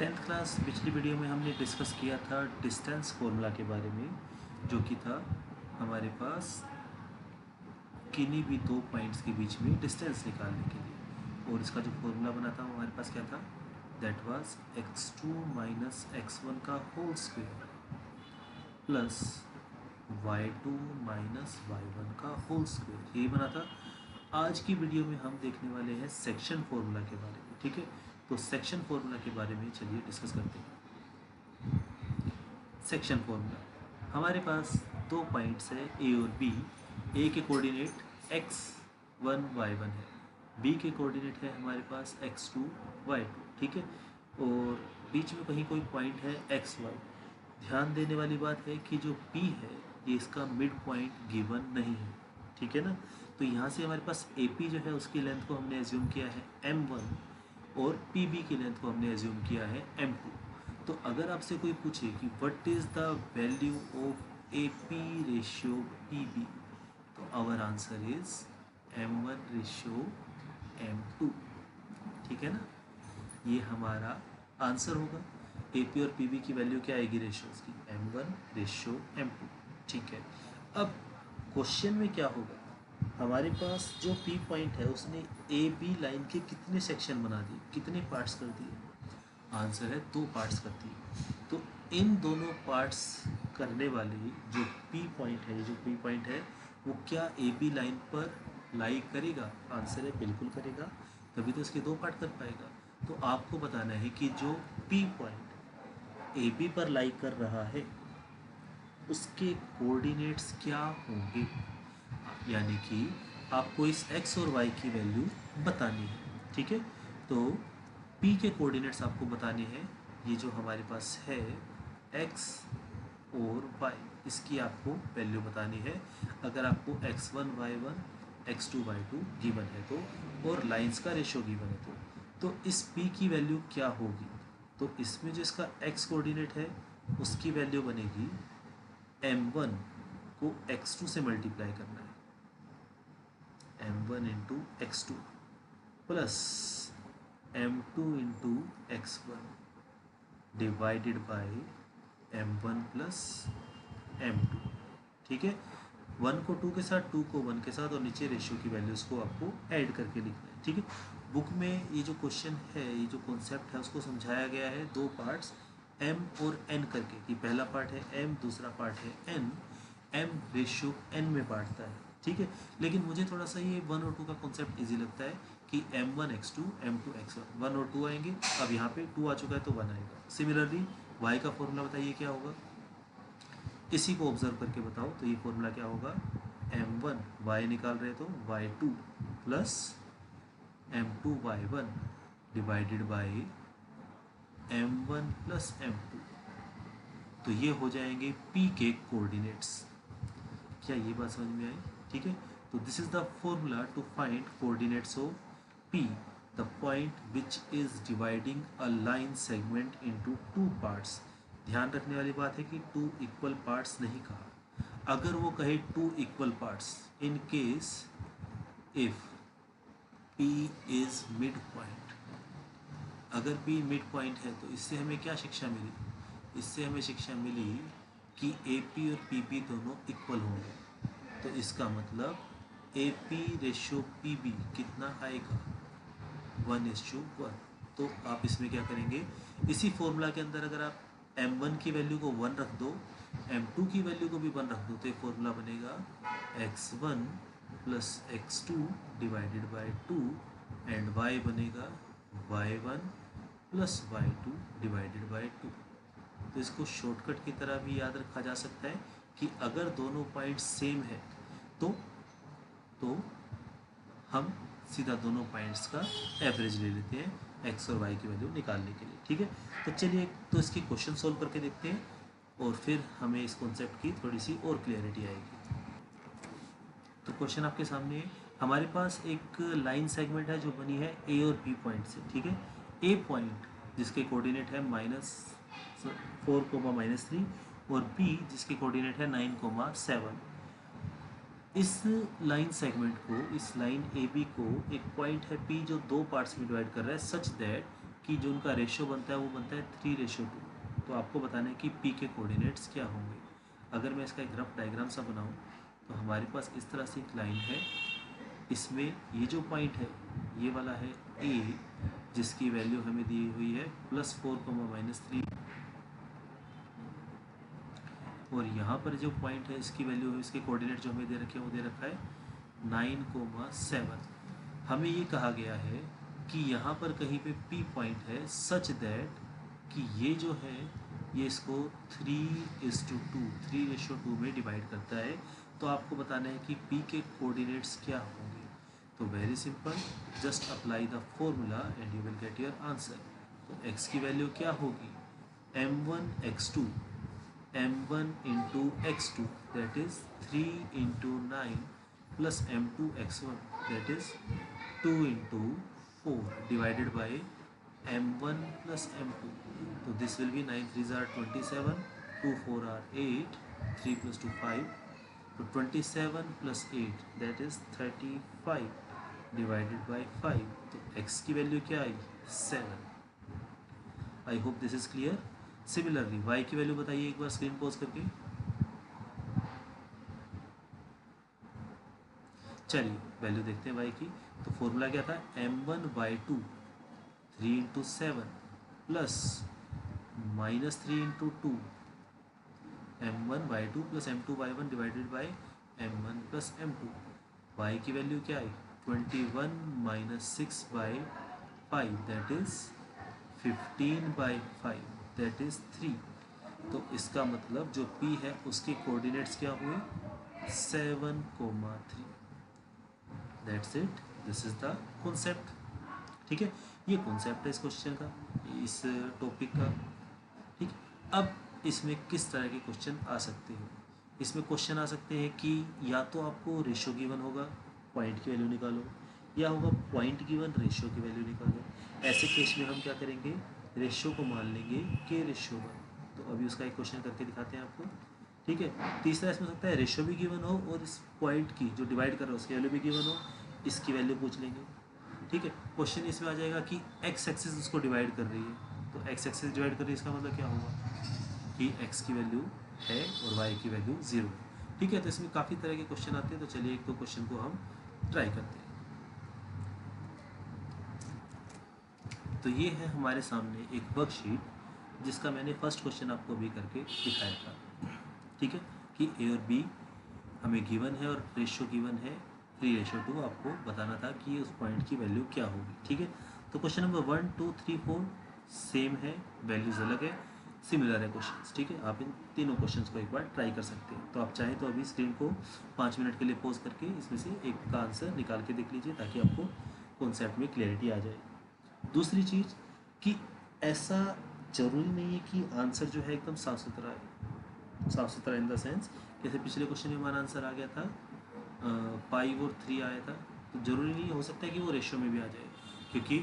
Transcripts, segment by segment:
Tenth class पिछली video में हमने डिस्कस किया था डिस्टेंस फॉर्मूला के बारे में, जो कि था हमारे पास किन्हीं भी दो पॉइंट्स के बीच में डिस्टेंस निकालने के लिए। और इसका जो फॉर्मूला बना था वो हमारे पास क्या था, that was x2 minus x1 का whole square plus y2 minus y1 का होल स्क्वायर, यही बना था। आज की वीडियो में हम देखने वाले हैं सेक्शन फॉर्मूला के बारे में। ठीक है, तो सेक्शन फॉर्मूला के बारे में चलिए डिस्कस करते हैं। सेक्शन फॉर्मूला, हमारे पास दो पॉइंट्स है ए और बी। ए के कोऑर्डिनेट x1 y1 है, बी के कोऑर्डिनेट है हमारे पास x2 y2। ठीक है, और बीच में कहीं कोई पॉइंट है xy। ध्यान देने वाली बात है कि जो P है ये इसका मिड पॉइंट गिवन नहीं है। ठीक है ना, तो यहाँ से हमारे पास AP जो है उसकी लेंथ को हमने एज्यूम किया है m1 और PB की लेंथ को हमने एज्यूम किया है m2। तो अगर आपसे कोई पूछे कि what is the value of AP ratio PB, तो our answer is m1 ratio m2। ठीक है ना, ये हमारा आंसर होगा। AP और PB की वैल्यू क्या आएगी रेशियोज की, m1 रेशियो m2। ठीक है, अब क्वेश्चन में क्या होगा, हमारे पास जो P पॉइंट है उसने AB लाइन के कितने सेक्शन बना दिए, कितने पार्ट्स कर दिए। आंसर है दो पार्ट्स करती है। तो इन दोनों पार्ट्स करने वाले जो P पॉइंट है, जो P पॉइंट है वो क्या AB लाइन पर लाई करेगा। आंसर है बिल्कुल करेगा, तभी तो इसके दो पार्ट कर पाएगा। तो आपको बताना है कि जो P पॉइंट AB पर लाई कर रहा है उसके कोऑर्डिनेट्स क्या होंगे, यानी कि आपको इस x और y की वैल्यू बतानी है। ठीक है, तो P के कोऑर्डिनेट्स आपको बताने हैं, ये जो हमारे पास है x और y, इसकी आपको वैल्यू बतानी है। अगर आपको x1 y1 x2 y2 given है तो, और लाइंस का रेशियो गिवन है तो इस P की वैल्यू क्या होगी। तो इसमें जो इसका x कोऑर्डिनेट है उसकी वैल्यू बनेगी m1 को x2 से मल्टीप्लाई करना है, m1 into x2 plus m2 into x1 divided by m1 plus m2। ठीक है, 1 को 2 के साथ, 2 को 1 के साथ, और नीचे रेशियो की वैल्यूज़ को आपको ऐड करके लिखना है। ठीक है, बुक में ये जो क्वेश्चन है, ये जो कॉन्सेप्ट है उसको समझाया गया है दो पार्ट्स m और n करके, कि पहला पार्ट है m, दूसरा पार्ट है n। m रेशियो n में बांटता है। ठीक है, लेकिन मुझे थोड़ा सा ये 1 और 2 का कॉन्सेप्ट इजी लगता है कि m1 x2 m2 x1, 1 और 2 आएंगे। अब यहाँ पे 2 आ चुका है तो 1 आएगा। सिमिलरली y का फॉर्मूला बताइए क्या होगा, इसी को ऑब्जर्व करके बताओ। तो ये फॉर्मूला क्या होगा, m1 y निकाल रहे तो y2 plus m2 y1 divided by m1 plus m2। तो ये हो जाएंगे P के कोऑर्डिनेट्स। क्या ये बात समझ में आई। ठीक है, तो this is the formula to find coordinates of P, the point which is dividing a line segment into two parts. ध्यान रखने वाली बात है कि टू इक्वल पार्ट्स नहीं कहा। अगर वो कहे two equal parts, in case if P is mid point, अगर P मिड पॉइंट है तो इससे हमें क्या शिक्षा मिली, इससे हमें शिक्षा मिली कि AP और PP दोनों इक्वल होंगे। तो इसका मतलब AP रेशियो PB कितना आएगा, 1:1। तो आप इसमें क्या करेंगे, इसी फॉर्मूला के अंदर अगर आप m1 की वैल्यू को 1 रख दो, m2 की वैल्यू को भी 1 रख दो, तो ये फॉर्मूला बनेगा x1 plus x2 divided by 2 and y बनेगा y1 plus y2 divided by 2। तो इसको शॉर्टकट की तरह भी याद रखा जा सकता है कि अगर दोनों पॉइंट सेम है तो हम सीधा दोनों पॉइंट्स का एवरेज ले लेते हैं x और y की वैल्यू निकालने के लिए। ठीक है, तो चलिए तो इसकी क्वेश्चन सॉल्व करके देखते हैं और फिर हमें इस कॉन्सेप्ट की थोड़ी सी और क्लियरिटी आएगी। तो क्वेश्चन आपके सामने है, हमारे पास एक लाइन सेगमेंट है जो बनी है A और B पॉइंट से। ठीक है, A पॉइंट जिसके कोऑर्डिनेट है -4, -3 और B जिसके कोऑर्डिनेट है 9, 7। इस लाइन सेगमेंट को, इस लाइन AB को एक पॉइंट है P जो दो पार्ट्स में डिवाइड कर रहा है, सच दैट कि जो उनका रेशियो बनता है वो बनता है 3:2। तो आपको बताना है कि पी के कोऑर्डिनेट्स क्या होंगे। अगर मैं इसका एक रफ डायग्राम सा बनाऊं तो हमारे पास इस तरह से एक लाइन है, इसमें ये जो पॉइंट है ये वाला है ए, जिसकी वैल्यू हमें दी हुई है +4, -3, और यहाँ पर जो पॉइंट है इसकी वैल्यू है, इसके कोऑर्डिनेट जो हमें दे रखे हैं वो दे रखा है 9, 7। हमें ये कहा गया है कि यहाँ पर कहीं पे P पॉइंट है सच दैट कि ये जो है ये इसको 3:2 में डिवाइड करता है। तो आपको बताना है कि P के कोऑर्डिनेट्स क्या होंगे। तो very simple, just apply the formula and you will get your answer. तो x की वैल्यू क्या होगी, m1 x2 that is 3 × 9 plus m2 x1 that is 2 × 4 divided by m1 plus m2. So this will be 9 3s are 27, 2 4 are 8, 3 plus 2 5. So 27 plus 8 that is 35 divided by 5. तो x की value क्या आई, 7। I hope this is clear. Similarly y की value बताइए एक बार screen pause करके। चलिए value देखते हैं y की। तो फॉर्मूला क्या था, m1/2 3 × 7 plus -3 × 2 m1/2 plus m2/1 divided by m1 plus m2। y की वैल्यू क्या आई, 21 - 6/5 दैट इज 15/5 दैट इज 3। तो इसका मतलब जो p है उसके कोऑर्डिनेट्स क्या हुए, 7, 3। That's it, this is the concept. ठीक है, ये कॉन्सेप्ट है इस क्वेश्चन का, इस टॉपिक का। ठीक, अब इसमें किस तरह के क्वेश्चन आ सकते हैं। इसमें क्वेश्चन आ सकते हैं कि या तो आपको रेशियो गिवन होगा, पॉइंट की वैल्यू निकालो, या होगा पॉइंट गिवन, रेशियो की वैल्यू निकालो। ऐसे केस में हम क्या करेंगे, रेशियो को मान लेंगे k/1। तो अभी उसका एक क्वेश्चन करके दिखाते हैं आपको। ठीक है, तीसरा इसमें हो सकता है रेशियो भी गिवन हो और इस पॉइंट की जो डिवाइड कर रहा है उसकी वैल्यू भी गिवन हो, इसकी वैल्यू पूछ लेंगे। ठीक है, क्वेश्चन इसमें आ जाएगा कि x एक्सिस उसको डिवाइड कर रही है, तो x एक्सिस डिवाइड कर रही है इसका मतलब क्या होगा कि x की वैल्यू है और y की वैल्यू 0 है। ठीक है, तो इसमें काफ़ी तरह के क्वेश्चन आते हैं। तो चलिए एक दो क्वेश्चन को हम ट्राई करते हैं। तो ये है हमारे सामने एक वर्कशीट जिसका मैंने फर्स्ट क्वेश्चन आपको अभी करके दिखाया था। ठीक है, कि ए और बी हमें गिवन है और रेशियो गिवन है 3:2। आपको बताना था कि उस पॉइंट की वैल्यू क्या होगी। ठीक है, तो क्वेश्चन नंबर 1 2 3 4 सेम है, वैल्यूज अलग है, सिमिलर है क्वेश्चंस। ठीक है, आप इन तीनों क्वेश्चंस को एक बार ट्राई कर सकते हैं। तो आप चाहें तो अभी स्क्रीन को 5 मिनट के लिए पॉज करके इसमें से एक का आंसर निकाल के देख लीजिए ताकि आपको कॉन्सेप्ट में क्लैरिटी आ जाए। दूसरी चीज़ कि ऐसा ज़रूरी नहीं है कि आंसर जो है एकदम साफ सुथरा है। साफ सुथरा इन द सेंस, जैसे पिछले क्वेश्चन में हमारा आंसर आ गया था 5 और 3 आया था, तो ज़रूरी नहीं हो सकता है कि वो रेशियो में भी आ जाए, क्योंकि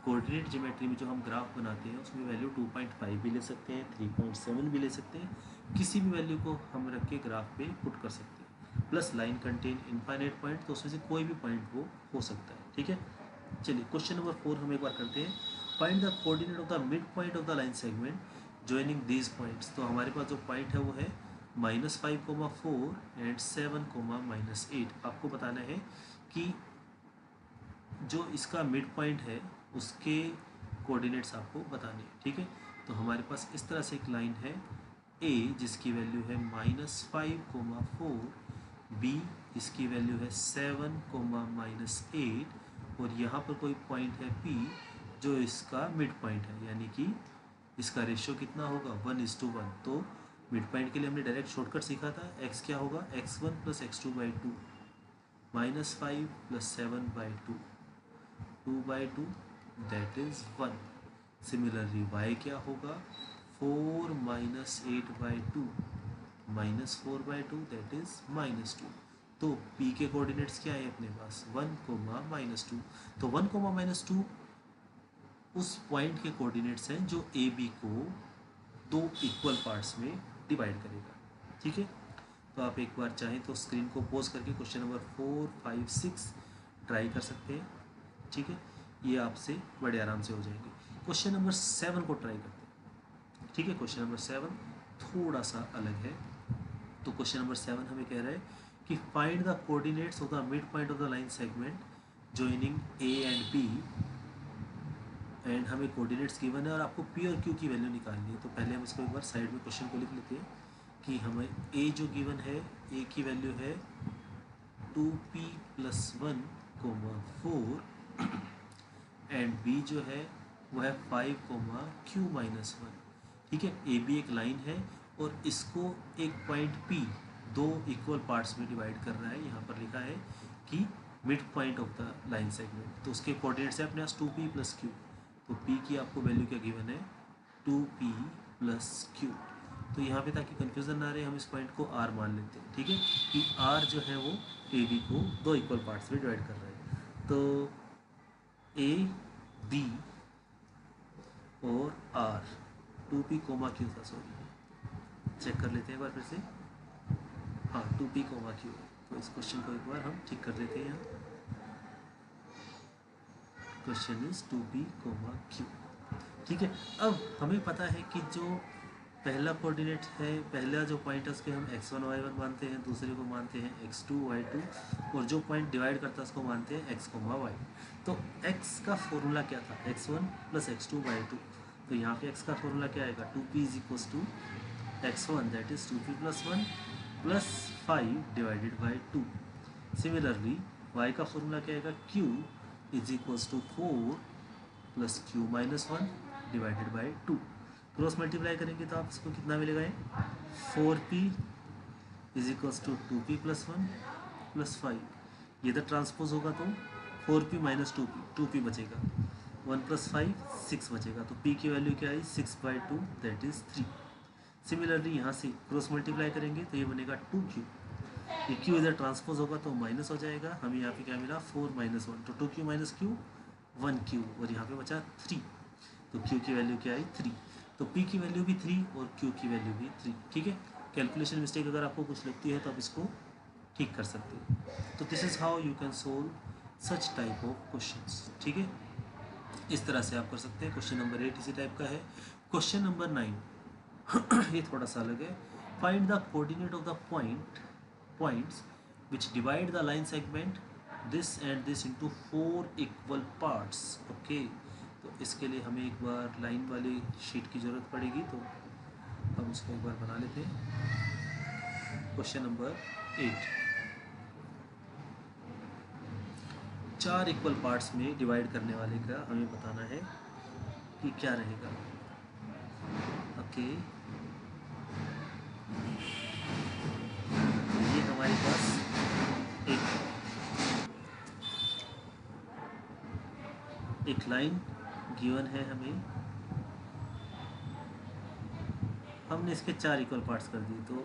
कोऑर्डिनेट ज्योमेट्री में जो हम ग्राफ बनाते हैं उसमें वैल्यू 2.5 भी ले सकते हैं, 3.7 भी ले सकते हैं, किसी भी वैल्यू को हम रख के ग्राफ पे पुट कर सकते हैं। Plus line contain infinite point, तो उसमें से कोई भी पॉइंट वो हो सकता है। ठीक है, चलिए क्वेश्चन नंबर 4 हम एक बार करते हैं। Find the coordinate of the mid point of the line segment joining these points. तो हमारे पास जो पॉइंट है वो है -5, 4 एंड 7, -8। आपको बताना है कि जो इसका मिड पॉइंट है उसके कोऑर्डिनेट्स आपको बताने हैं। ठीक है, तो हमारे पास इस तरह से एक लाइन है ए जिसकी वैल्यू है -5, 4, बी इसकी वैल्यू है 7, -8, और यहाँ पर कोई पॉइंट है पी जो इसका मिड पॉइंट है, यानी कि इसका रेशियो कितना होगा 1:1। तो मिड पॉइंट के लिए हमने डायरेक्ट शॉर्टकट सीखा था, x क्या होगा x1 + x2/2 -5 + 7/2 2/2 that is 1। Similarly y क्या होगा 4 - 8/2 -4/2 दैट इज -2। तो p के कोऑर्डिनेट्स क्या है अपने पास 1, -2। तो 1, -2 उस पॉइंट के कोऑर्डिनेट्स हैं जो ए बी को दो इक्वल पार्ट्स में डिवाइड करेगा। ठीक है, तो आप एक बार चाहें तो स्क्रीन को पॉज करके क्वेश्चन नंबर 4, 5, 6 ट्राई कर सकते हैं। ठीक है, ये आपसे बड़े आराम से हो जाएंगे, क्वेश्चन नंबर 7 को ट्राई करते हैं। ठीक है, क्वेश्चन नंबर 7 थोड़ा सा अलग है। तो क्वेश्चन नंबर 7 हमें कह रहा है कि find the coordinates of the mid point of the line segment joining A and B, and हमें कोऑर्डिनेट्स गिवन है और आपको पी और क्यू की वैल्यू निकालनी है। तो पहले हम इसको एक बार साइड में क्वेश्चन को लिख लेते हैं कि हमें ए जो गिवन है, ए की वैल्यू है 2p+1, 4 एंड बी जो है वो है 5, ठीक है। ए बी एक लाइन है और इसको एक पॉइंट पी दो इक्वल पार्ट्स में डिवाइड कर रहा है। यहाँ पर लिखा है कि mid point of the line segment, तो उसके कोऑर्डिनेट्स है अपने पास 2p+q। तो p की आपको वैल्यू क्या गिवन है, 2p+q। तो यहाँ पे ताकि कंफ्यूजन ना रहे हम इस पॉइंट को r मान लेते हैं। ठीक है, कि r जो है वो ए बी को दो इक्वल पार्ट्स में डिवाइड कर रहा है। तो ए बी और r 2p, q था, सॉरी, चेक कर लेते हैं एक बार फिर से। हाँ, 2p, q। तो इस क्वेश्चन को एक बार हम ठीक कर लेते हैं। यहाँ क्वेश्चन इज 2p, q। ठीक है, अब हमें पता है कि जो पहला कोऑर्डिनेट है, पहला जो पॉइंट है उसके हम x1 y1 मानते हैं, दूसरे को मानते हैं x2 y2, और जो पॉइंट डिवाइड करता है उसको मानते हैं x, y। तो x का फॉर्मूला क्या था, x1 + x2 y2। तो यहाँ पे x का फॉर्मूला क्या आएगा, 2p = x1 that is 2p+1 + 5/2। Similarly y का फॉर्मूला क्या आएगा, q = 4 + q-1 / 2। क्रॉस मल्टीप्लाई करेंगे तो आप इसको कितना मिलेगा, 4p = 2p+1 + 5। ये तो ट्रांसपोज होगा तो 4p - 2p, 2p बचेगा, 1 + 5 6 बचेगा। तो p की वैल्यू क्या आई, 6/2 दैट इज 3। सिमिलरली यहाँ से क्रॉस मल्टीप्लाई करेंगे तो ये बनेगा 2q। ये q इधर ट्रांसपोज होगा तो माइनस हो जाएगा, हमें यहाँ पे क्या मिला, 4 - 1, तो 2q - q 1q, और यहाँ पे बचा 3। तो q की वैल्यू क्या आई, 3। तो p की वैल्यू भी 3 और q की वैल्यू भी 3। ठीक है, कैलकुलेशन मिस्टेक अगर आपको कुछ लगती है तो आप इसको ठीक कर सकते हो। तो this is how you can solve such type of questions. ठीक है, इस तरह से आप कर सकते हैं। क्वेश्चन नंबर 8 इसी टाइप का है। क्वेश्चन नंबर 9 ये थोड़ा सा अलग है। Find the coordinate of the points which divide the line segment this and this into 4 equal parts. Okay, तो इसके लिए हमें एक बार लाइन वाली शीट की ज़रूरत पड़ेगी, तो हम उसको एक बार बना लेते हैं। क्वेश्चन नंबर 8, 4 इक्वल पार्ट्स में डिवाइड करने वाले का हमें बताना है कि क्या रहेगा। ओके, ये हमारे पास एक लाइन गिवन है हमें, हमने इसके 4 इक्वल पार्ट्स कर दिए। तो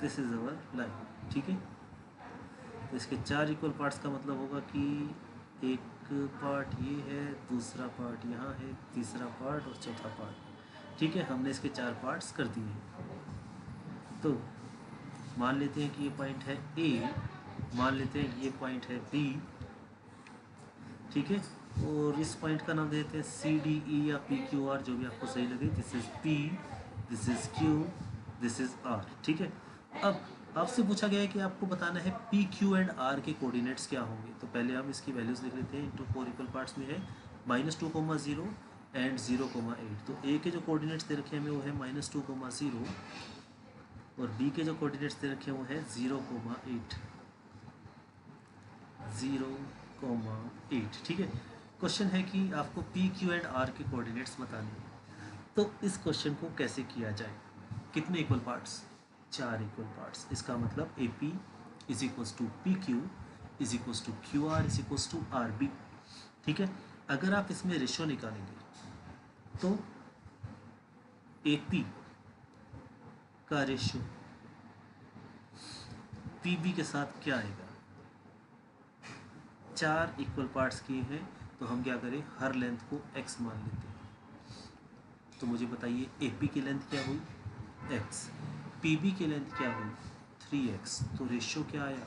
दिस इज अवर लाइन। ठीक है, तो इसके 4 इक्वल पार्ट्स का मतलब होगा कि एक पार्ट ये है, दूसरा पार्ट यहाँ है, तीसरा पार्ट और चौथा पार्ट। ठीक है, हमने इसके 4 पार्ट्स कर दिए। तो मान लेते हैं कि ये पॉइंट है ए, मान लेते हैं ये पॉइंट है बी। ठीक है, और इस पॉइंट का नाम देते हैं सी डी ई या पी क्यू आर, जो भी आपको सही लगे। This is P, this is Q, this is R. ठीक है, अब आपसे पूछा गया है कि आपको बताना है पी क्यू एंड आर के कोऑर्डिनेट्स क्या होंगे। तो पहले हम इसकी वैल्यूज लिख लेते हैं। इंटू 4 इक्वल पार्ट्स में है -2, 0 एंड 0, 8। तो ए के जो कोऑर्डिनेट्स दे रखे हैं हमें वो है -2, 0, और बी के जो कोऑर्डिनेट्स दे रखे हैं वो है 0, 8, 0, 8। ठीक है, क्वेश्चन है कि आपको पी क्यू एंड आर के कोऑर्डिनेट्स बताने हैं। तो इस क्वेश्चन को कैसे किया जाए, कितने इक्वल पार्ट्स, 4 इक्वल पार्ट्स। इसका मतलब A P = P Q = Q R = R B. ठीक है, अगर आप इसमें रेशियो निकालेंगे तो ए पी का रेशियो पी बी के साथ क्या आएगा। 4 इक्वल पार्ट्स किए हैं तो हम क्या करें, हर लेंथ को x मान लेते हैं। तो मुझे बताइए ए पी की लेंथ क्या हुई, x, पी बी की लेंथ क्या हुई, 3x। तो रेशियो क्या आया,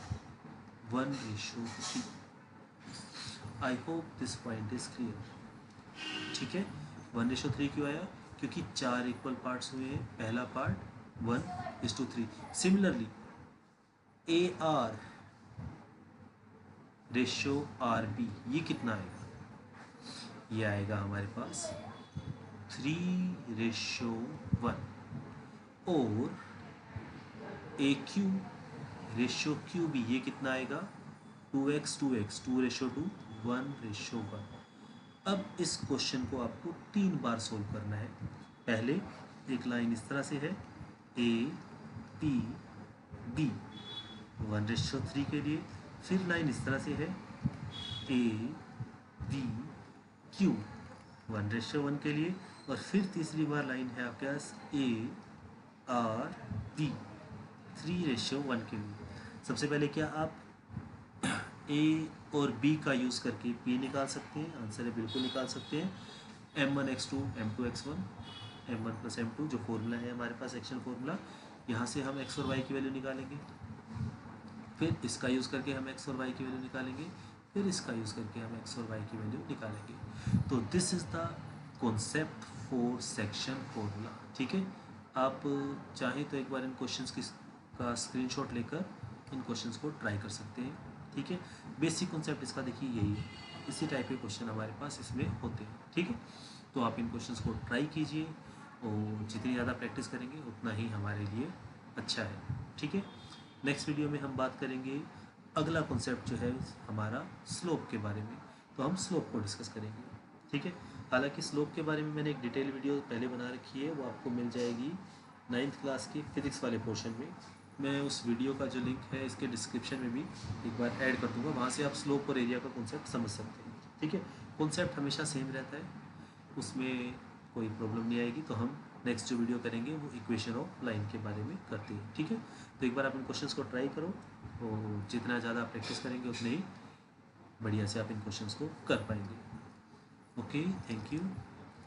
1:3। I hope this point is clear. ठीक है, 1:3 क्यों आया? क्योंकि 4 इक्वल पार्ट्स हुए हैं, पहला part 1:3। Similarly AR ratio RB ये कितना आएगा? ये आएगा हमारे पास 3:1। और AQ रेशियो QB ये कितना आएगा? 2x 2x 2:2 1:1। अब इस क्वेश्चन को आपको 3 बार सोल्व करना है। पहले एक लाइन इस तरह से है APB 1:3 के लिए, फिर लाइन इस तरह से है ABQ 1:1 के लिए, और फिर तीसरी बार लाइन है आपके पास ARB 3:1 के लिए। सबसे पहले क्या आप A और B का यूज़ करके P निकाल सकते हैं? आंसर है बिल्कुल निकाल सकते हैं। M1x2 M2x1 M1 + M2 जो फॉर्मूला है हमारे पास एक्शन फॉर्मूला, यहाँ से हम x और y की वैल्यू निकालेंगे, फिर इसका यूज़ करके हम x और y की वैल्यू निकालेंगे, फिर इसका यूज़ करके हम x और y की वैल्यू निकालेंगे। तो this is the concept for section formula. ठीक है, आप चाहें तो एक बार इन क्वेश्चंस का स्क्रीनशॉट लेकर इन क्वेश्चंस को ट्राई कर सकते हैं। ठीक है, बेसिक कॉन्सेप्ट इसका देखिए यही है, इसी टाइप के क्वेश्चन हमारे पास इसमें होते हैं। ठीक है, तो आप इन क्वेश्चंस को ट्राई कीजिए, और जितनी ज़्यादा प्रैक्टिस करेंगे उतना ही हमारे लिए अच्छा है। ठीक है, नेक्स्ट वीडियो में हम बात करेंगे अगला कॉन्सेप्ट जो है हमारा स्लोप के बारे में, तो हम स्लोप को डिस्कस करेंगे। ठीक है, हालांकि स्लोप के बारे में मैंने एक डिटेल वीडियो पहले बना रखी है, वो आपको मिल जाएगी 9th क्लास की फिजिक्स वाले पोर्शन में। मैं उस वीडियो का जो लिंक है इसके डिस्क्रिप्शन में भी एक बार ऐड कर दूंगा, वहाँ से आप स्लोप और एरिया का कॉन्सेप्ट समझ सकते हैं। ठीक है, कॉन्सेप्ट हमेशा सेम रहता है, उसमें कोई प्रॉब्लम नहीं आएगी। तो हम नेक्स्ट जो वीडियो करेंगे वो इक्वेशन ऑफ लाइन के बारे में करते हैं। ठीक है, तो एक बार आप इन क्वेश्चंस को ट्राई करो, और जितना ज़्यादा प्रैक्टिस करेंगे उतने ही बढ़िया से आप इन क्वेश्चंस को कर पाएंगे। Okay, thank you.